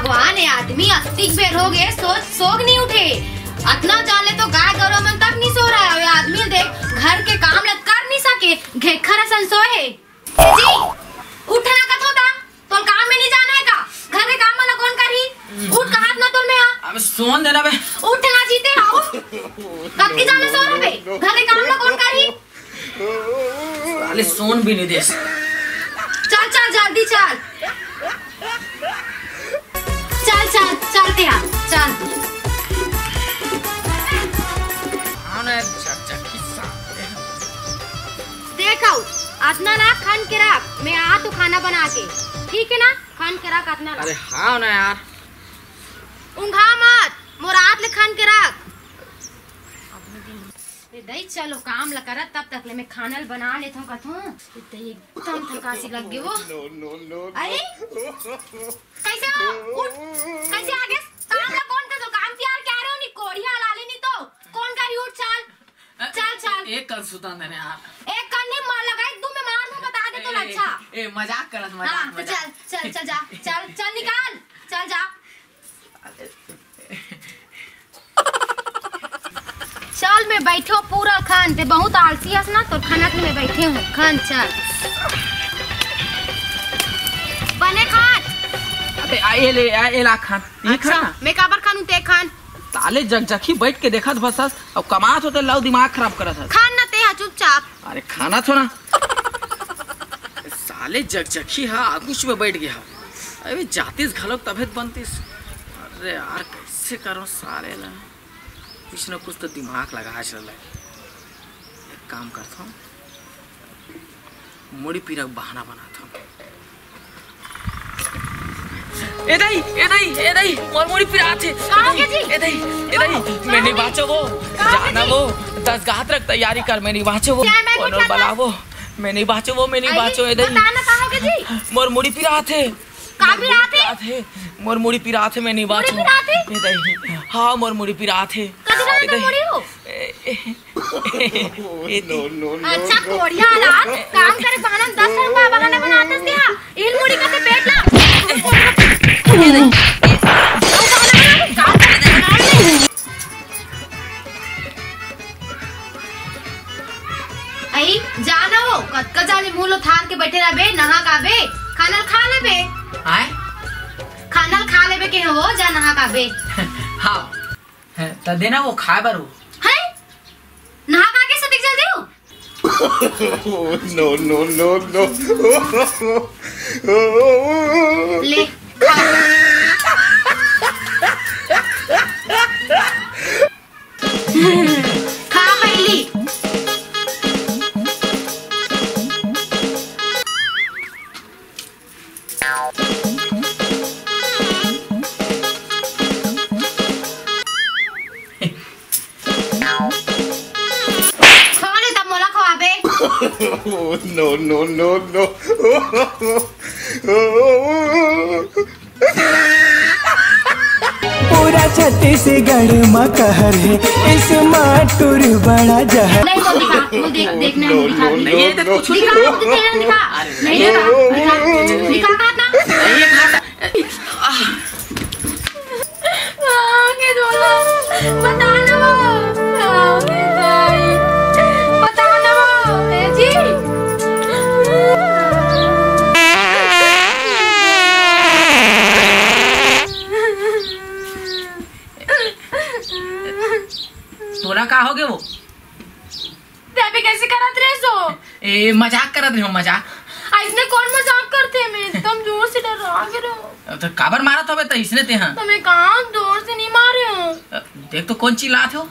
भगवान है आदमी अस्तिक बेर हो गए सोग नहीं उठे। अतना जाने तो गाय गौरव मन तक नहीं सो रहा है। आदमी देख घर के काम लग कर नहीं सके घेखरा संसोए जी उठना का तो काम में नहीं जाना है का घर के काम वाला कौन करी। उठ का हाथ ना तोल में आ। अब सोन देना बे उठना जीते आओ कब की जाना सो रहा बे घर के काम ला कौन करी। साले सोन भी नहीं दे। चल चल जल्दी चल चल चल चलते हैं चल। देखो अतना ना खान के रख मैं आ तो खाना बना के ठीक है ना खान के रख अतना। अरे हाँ ना यार ऊँघा मत मोरात ले खान के रख। दही चलो काम ला करत तब तक ले मैं खाना बना लेता हूँ कथूँ एकदम थकासी लग गई वो। अरे कैसे हो उठ कैसे आ गए काम ला कौन कर दो काम प्यार क्या रहे हो नहीं कोड़िया लाले नहीं तो कौन करी उठ चल चल चल। एक कल सुता देने यार एक कल नहीं मार लगा एक दो में मार दूं बता दे तो अच्छा। ए मजाक करत मजाक। हाँ, तो चल चल चल जा चल चल निकाल चल जा चल मैं बैठो पूरा खान ते बहुत आलसी हस ना तो खाना के मैं बैठे हूँ खान चल बने खान। अबे आए ले ला खान ये अच्छा, खाना मैं काबर खानू ते खान ताले जगजखी बैठ के देखत बस अब कमात होते लाओ दिमाग खराब करत है खान ना ते चुपचाप। अरे खाना थोड़ा साले जगजखी हा आगुश में बैठ गया अबे जातीस घलोक तबियत बनतीस। अरे यार कैसे करो साले ला कुछ न कुछ तो दिमाग लगा चल एक काम करता हूँ मुड़ी पीरा बहाना बनाता हूँ। ए दई मोर मुड़ी पीरा थे ए दई मैं नहीं बाचो वो जाना वो 10 घात रख तैयारी कर मैं नहीं बाचो वो और बुलावो मैं नहीं बाचो ए दई मोर मुड़ी पीरा थे मोर मुड़ी पीरा थे मैं नहीं बाचो ए दई हाँ मोर मुड़ी पीरा थे। अच्छा कोड़िया हालात काम करे बहाना 10 रुपया बहाना बनाते थे इन मुड़ी का ते पेट ला आई जाना हो कतका जाने मुंह लो थार के बैठे रहे नहा का बे खाना खा ले बे आए खाना खा ले बे के हो जा नहा का बे। हाँ तो देना वो खाए बारू है नहा का के सटिक जल्दी हो। no ले खा पहली no पूरा छत्तीसगढ़ में कहर है इस माटुर बड़ा जहर। नहीं तो दिखा देखना दिखा नहीं तो कुछ दिखा नहीं दिखा ना आगे बोलो बता ना वो जी तोरा का हो गए वो तेरे कैसे करत रहे सो ए मजाक करत रहे हो मजाक इसने कौन मजाक करते मैं एकदम जोर से डरा गया तो काबर मारा था तो इसने ते हाँ तो मैं कहाँ जोर से नहीं मारे हूँ देख तो कौन चिल्लाते हो